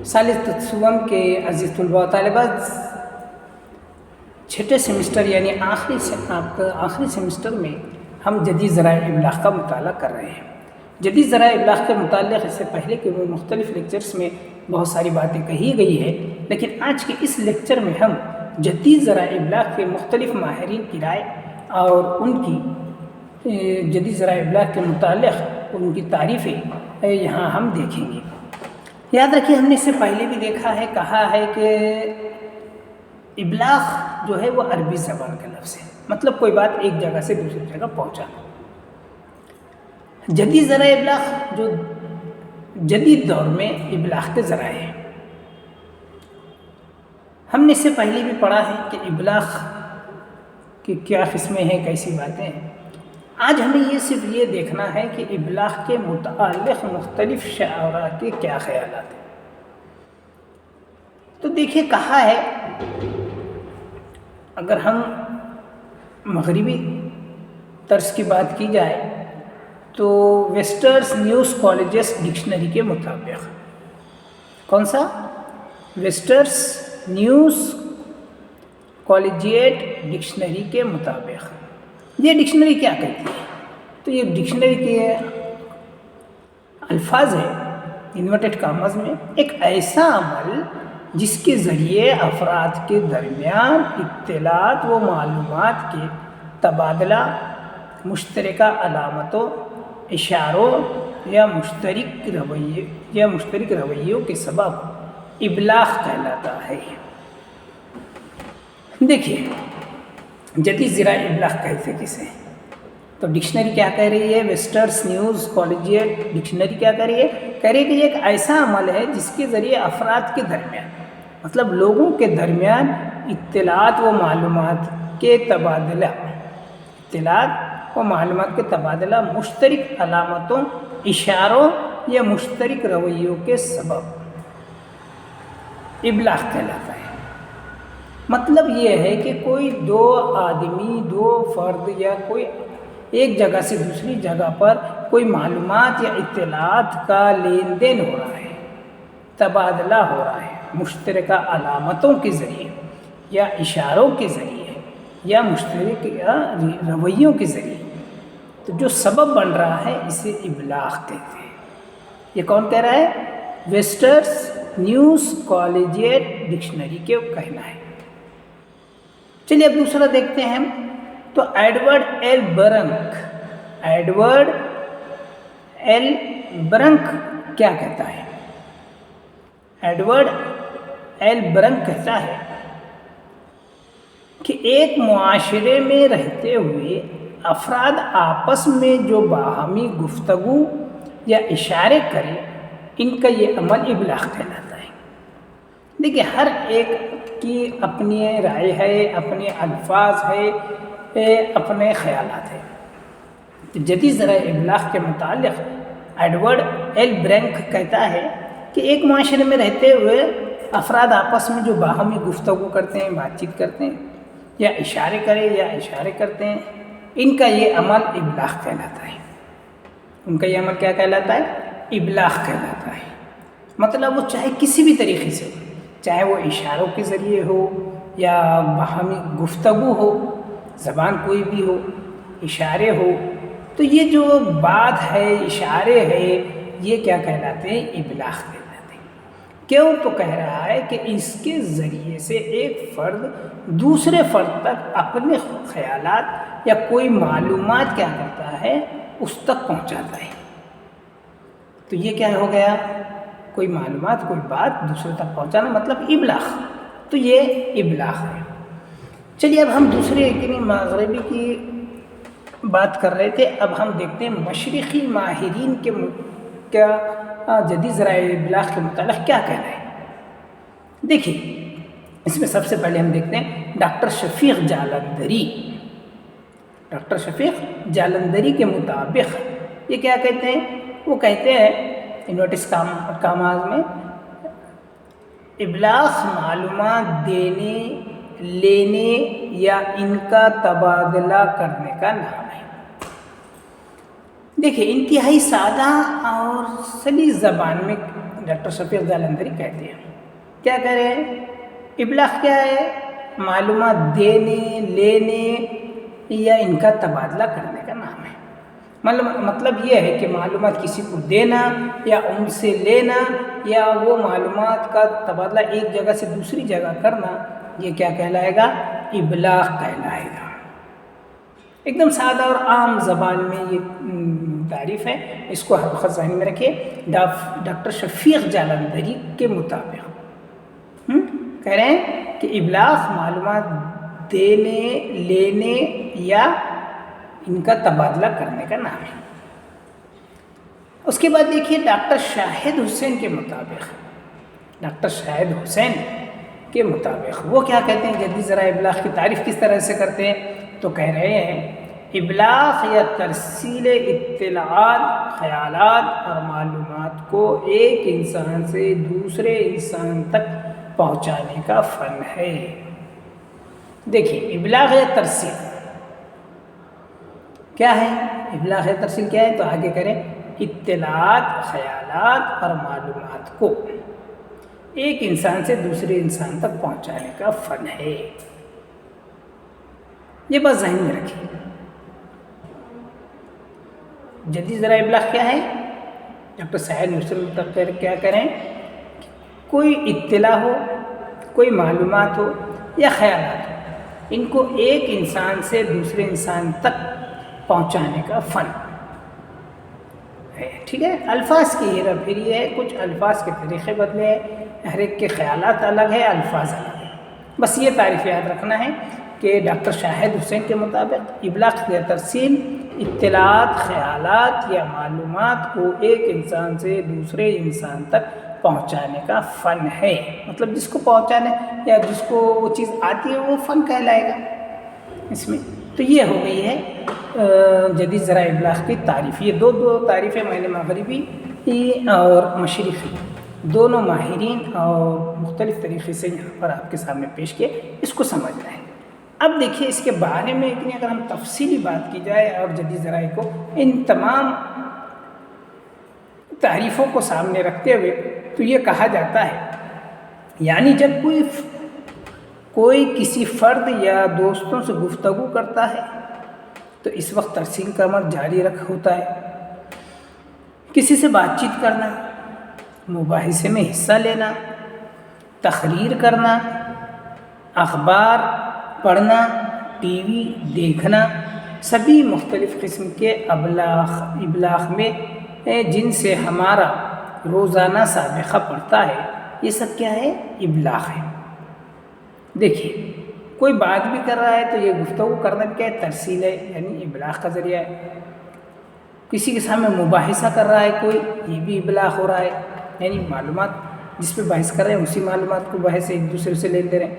ثالث تصوم کے عزیز طلباء و طالبات، چھٹے سیمسٹر یعنی آخری سیمسٹر میں ہم جدید ذرائع ابلاغ کا مطالعہ کر رہے ہیں۔ جدید ذرائع ابلاغ کے متعلق اس سے پہلے کے مختلف لیکچرز میں بہت ساری باتیں کہی گئی ہے، لیکن آج کے اس لیکچر میں ہم جدید ذرائع ابلاغ کے مختلف ماہرین کی رائے اور ان کی جدید ذرائع ابلاغ کے متعلق ان کی تعریفیں یہاں ہم دیکھیں گے۔ یاد رکھیے، ہم نے اس سے پہلے بھی دیکھا ہے، کہا ہے کہ ابلاغ جو ہے وہ عربی زبان کا لفظ ہے، مطلب کوئی بات ایک جگہ سے دوسری جگہ پہنچانا۔ جدید ذرائع ابلاغ جو جدید دور میں ابلاغ کے ذرائع ہیں، ہم نے اس سے پہلے بھی پڑھا ہے کہ ابلاغ کی کیا قسمیں ہیں، کیسی باتیں ہیں۔ آج ہمیں صرف یہ دیکھنا ہے کہ ابلاغ کے متعلق مختلف شعراء کے کیا خیالات ہیں۔ تو دیکھیے، کہا ہے اگر ہم مغربی طرز کی بات کی جائے تو ویسٹرس نیوز کالجس ڈکشنری کے مطابق، کون سا؟ ویسٹرس نیوز کالجیٹ ڈکشنری کے مطابق۔ یہ ڈکشنری کیا کہتی ہے؟ تو یہ ڈکشنری کے الفاظ ہے انورٹڈ کامز میں، ایک ایسا عمل جس کے ذریعے افراد کے درمیان اطلاعات و معلومات کے تبادلہ، مشترکہ علامتوں، اشاروں یا مشترک رویوں کے سبب ابلاغ کہلاتا ہے۔ دیکھیے، جدید ذرائع ابلاغ کہتے کسے؟ تو ڈکشنری کیا کہہ رہی ہے؟ ویسٹرس نیوز کالجیٹ ڈکشنری کیا کہہ رہی ہے؟ کہہ رہی ہے کہ یہ ایک ایسا عمل ہے جس کے ذریعے افراد کے درمیان، مطلب لوگوں کے درمیان اطلاعات و معلومات کے تبادلہ، مشترک علامتوں، اشاروں یا مشترک رویوں کے سبب ابلاغ کہلاتا ہے۔ مطلب یہ ہے کہ کوئی دو آدمی، دو فرد یا کوئی ایک جگہ سے دوسری جگہ پر کوئی معلومات یا اطلاعات کا لین دین ہو رہا ہے، تبادلہ ہو رہا ہے، مشترکہ علامتوں کے ذریعے یا اشاروں کے ذریعے یا مشترک رویوں کے ذریعے، تو جو سبب بن رہا ہے اسے ابلاغ کہتے ہیں۔ یہ کون کہہ رہا ہے؟ ویسٹرس نیوز کالجیٹ ڈکشنری کے کہنا ہے۔ چلیے اب دوسرا دیکھتے ہیں ہم۔ تو ایڈورڈ ایل برنک کیا کہتا ہے؟ ایڈورڈ ایل برنک کہتا ہے کہ ایک معاشرے میں رہتے ہوئے افراد آپس میں جو باہمی گفتگو یا اشارے کریں، ان کا یہ عمل ابلاغ کہلاتا ہے۔ دیکھیے، ہر ایک کی اپنی رائے ہے، اپنے الفاظ ہے، اپنے خیالات ہیں۔ جدید ذرائع ابلاغ کے متعلق ایڈورڈ ایل برنک کہتا ہے کہ ایک معاشرے میں رہتے ہوئے افراد آپس میں جو باہمی گفتگو کرتے ہیں، بات چیت کرتے ہیں، یا اشارے کرتے ہیں، ان کا یہ عمل ابلاغ کہلاتا ہے۔ ان کا یہ عمل کیا کہلاتا ہے؟ ابلاغ کہلاتا ہے۔ مطلب وہ چاہے کسی بھی طریقے سے، چاہے وہ اشاروں کے ذریعے ہو یا باہمی گفتگو ہو، زبان کوئی بھی ہو، اشارے ہو، تو یہ جو بات ہے، اشارے ہے، یہ کیا کہلاتے ہیں؟ ابلاغ کہلاتے ہیں۔ کیوں؟ تو کہہ رہا ہے کہ اس کے ذریعے سے ایک فرد دوسرے فرد تک اپنے خیالات یا کوئی معلومات کیا کرتا ہے؟ اس تک پہنچاتا ہے۔ تو یہ کیا ہو گیا؟ کوئی معلومات، کوئی بات دوسرے تک پہنچانا، مطلب ابلاغ۔ تو یہ ابلاغ ہے۔ چلیے اب ہم دوسرے مغربی کی بات کر رہے تھے، اب ہم دیکھتے ہیں مشرقی ماہرین کے کیا جدید ذرائع ابلاغ کے متعلق کیا کہنا ہے۔ دیکھیے، اس میں سب سے پہلے ہم دیکھتے ہیں ڈاکٹر شفیق جالندری کے مطابق یہ کیا کہتے ہیں؟ وہ کہتے ہیں انورٹس کاماز میں، ابلاغ معلومات دینے، لینے یا ان کا تبادلہ کرنے کا نام ہے۔ دیکھیے، انتہائی سادہ اور سلیس زبان میں ڈاکٹر شفیق جالندھری کہتے ہیں. کیا کہہ رہے ہیں؟ ابلاغ کیا ہے؟ معلومات دینے، لینے یا ان کا تبادلہ کرنے کا نام ہے. مطلب یہ ہے کہ معلومات کسی کو دینا یا ان سے لینا یا وہ معلومات کا تبادلہ ایک جگہ سے دوسری جگہ کرنا، یہ کیا کہلائے گا؟ ابلاغ کہلائے گا. ایک دم سادہ اور عام زبان میں یہ تعریف ہے، اس کو ہر وقت ذہن میں رکھیے. ڈاکٹر شفیق جالندھری کے مطابق کہہ رہے ہیں کہ ابلاغ معلومات دینے، لینے یا ان کا تبادلہ کرنے کا نام ہے. اس کے بعد دیکھیے ڈاکٹر شاہد حسین کے مطابق، ڈاکٹر شاہد حسین کے مطابق وہ کیا کہتے ہیں؟ جدید ذرائع ابلاغ کی تعریف کس طرح سے کرتے ہیں؟ تو کہہ رہے ہیں ابلاغ یا ترسیل اطلاعات، خیالات اور معلومات کو ایک انسان سے دوسرے انسان تک پہنچانے کا فن ہے. دیکھیے ابلاغ یا ترسیل کیا ہے؟ ابلاغ یا ترسیل کیا ہے؟ تو آگے کریں، اطلاعات، خیالات اور معلومات کو ایک انسان سے دوسرے انسان تک پہنچانے کا فن ہے. یہ بات ذہن میں رکھیے. جدید ذرائع ابلاغ کیا ہے؟ ڈاکٹر شاہد حسین کیا کریں؟ کوئی اطلاع ہو، کوئی معلومات ہو یا خیالات ہو، ان کو ایک انسان سے دوسرے انسان تک پہنچانے کا فن ہے. ٹھیک ہے، الفاظ کی ہیرا پھیری ہے، کچھ الفاظ کے طریقے بدلے ہیں، ہر ایک کے خیالات الگ ہے، الفاظ الگ ہیں. بس یہ تعریف یاد رکھنا ہے کہ ڈاکٹر شاہد حسین کے مطابق ابلاغ یا ترسیل اطلاعات، خیالات یا معلومات کو ایک انسان سے دوسرے انسان تک پہنچانے کا فن ہے. مطلب جس کو پہنچانے یا جس کو وہ چیز آتی ہے وہ فن کہلائے گا اس میں. تو یہ ہو گئی ہے جدید ذرائع ابلاغ کی تعریف. یہ دو تعریفیں میں نے مغربی اور مشرقی دونوں ماہرین اور مختلف طریقے سے یہاں پر آپ کے سامنے پیش کیے، اس کو سمجھنا ہے. اب دیکھیے اس کے بارے میں اتنی اگر ہم تفصیلی بات کی جائے اور جدید ذرائع کو ان تمام تعریفوں کو سامنے رکھتے ہوئے تو یہ کہا جاتا ہے، یعنی جب کوئی کسی فرد یا دوستوں سے گفتگو کرتا ہے تو اس وقت ترسیل کا عمل جاری ہوتا ہے. کسی سے بات چیت کرنا، مباحثے میں حصہ لینا، تقریر کرنا، اخبار پڑھنا، ٹی وی دیکھنا، سبھی مختلف قسم کے ابلاغ میں جن سے ہمارا روزانہ سابقہ پڑتا ہے، یہ سب کیا ہے؟ ابلاغ ہے. دیکھیے کوئی بات بھی کر رہا ہے تو یہ گفتگو کرنا بھی کیا ہے؟ ترسیل ہے، یعنی ابلاغ کا ذریعہ ہے. کسی کے سامنے مباحثہ کر رہا ہے کوئی، یہ بھی ابلاغ ہو رہا ہے، یعنی معلومات جس پہ بحث کر رہے ہیں اسی معلومات کو بحث ایک دوسرے سے لے رہے ہیں.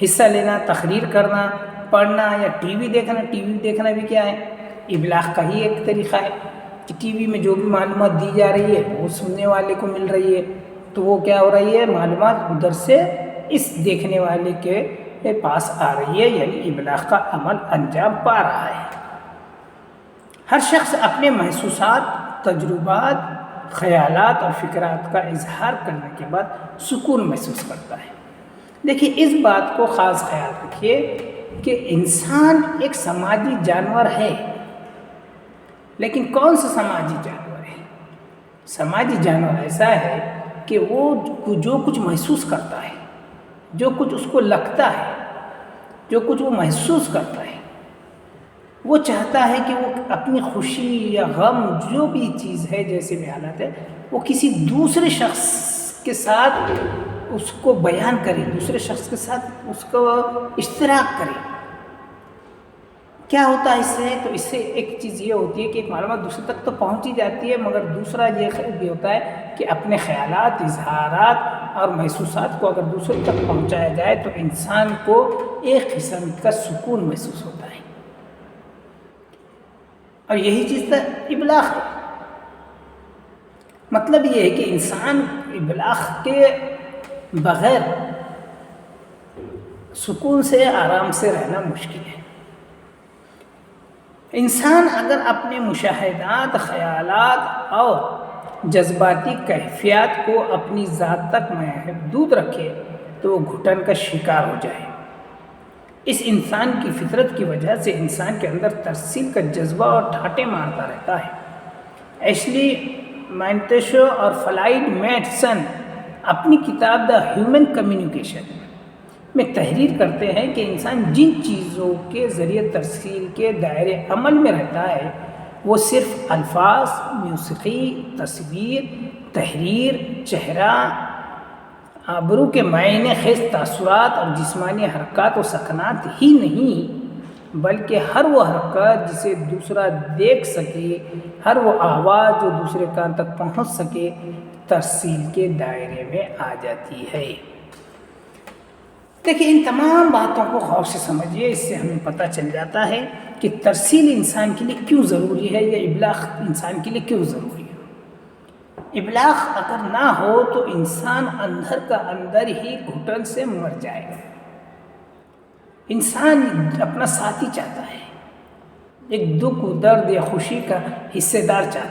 حصہ لینا، تقریر کرنا، پڑھنا یا ٹی وی دیکھنا. ٹی وی دیکھنا بھی کیا ہے؟ ابلاغ کا ہی ایک طریقہ ہے کہ ٹی وی میں جو بھی معلومات دی جا رہی ہے وہ سننے والے کو مل رہی ہے، تو وہ کیا ہو رہی ہے؟ معلومات ادھر سے اس دیکھنے والے کے پاس آ رہی ہے، یعنی ابلاغ کا عمل انجام پا رہا ہے. ہر شخص اپنے محسوسات، تجربات، خیالات اور فکرات کا اظہار کرنے کے بعد سکون محسوس کرتا ہے. دیکھیے اس بات کو خاص خیال رکھیے کہ انسان ایک سماجی جانور ہے، لیکن کون سا سماجی جانور ہے؟ سماجی جانور ایسا ہے کہ وہ جو کچھ محسوس کرتا ہے، جو کچھ اس کو لگتا ہے، جو کچھ وہ محسوس کرتا ہے، وہ چاہتا ہے کہ وہ اپنی خوشی یا غم جو بھی چیز ہے، جیسے بھی حالت ہے، وہ کسی دوسرے شخص کے ساتھ اس کو بیان کرے، دوسرے شخص کے ساتھ اس کو اشتراک کرے. کیا ہوتا ہے اس سے؟ تو اس سے ایک چیز یہ ہوتی ہے کہ ایک معلومات دوسرے تک تو پہنچ ہی جاتی ہے، مگر دوسرا یہ بھی ہوتا ہے کہ اپنے خیالات، اظہارات اور محسوسات کو اگر دوسرے تک پہنچایا جائے تو انسان کو ایک قسم کا سکون محسوس ہوتا ہے. اور یہی چیز تو ابلاغ ہے. مطلب یہ ہے کہ انسان ابلاغ کے بغیر سکون سے، آرام سے رہنا مشکل ہے. انسان اگر اپنے مشاہدات، خیالات اور جذباتی کیفیات کو اپنی ذات تک محدود رکھے تو وہ گھٹن کا شکار ہو جائے۔ اس انسان کی فطرت کی وجہ سے انسان کے اندر ترسیل کا جذبہ اور ٹھاٹے مارتا رہتا ہے۔ ایشلی مینٹشو اور فلائیڈ میٹسن اپنی کتاب دا ہیومن کمیونیکیشن میں تحریر کرتے ہیں کہ انسان جن چیزوں کے ذریعے ترسیل کے دائرے عمل میں رہتا ہے وہ صرف الفاظ، موسیقی، تصویر، تحریر، چہرہ، آبرو کے معنی خیز تاثرات اور جسمانی حرکات و سکنات ہی نہیں، بلکہ ہر وہ حرکت جسے دوسرا دیکھ سکے، ہر وہ آواز جو دوسرے کان تک پہنچ سکے، ترسیل کے دائرے میں آ جاتی ہے۔ دیکھیں، ان تمام باتوں کو غور سے سمجھیے، اس سے ہمیں پتہ چل جاتا ہے کہ ترسیل انسان کے لیے کیوں ضروری ہے یا ابلاغ انسان کے لیے کیوں ضروری ہے۔ ابلاغ اگر نہ ہو تو انسان اندر کا اندر ہی گھٹن سے مر جائے گا۔ انسان اپنا ساتھی چاہتا ہے، ایک دکھ، درد یا خوشی کا حصے دار چاہتا ہے۔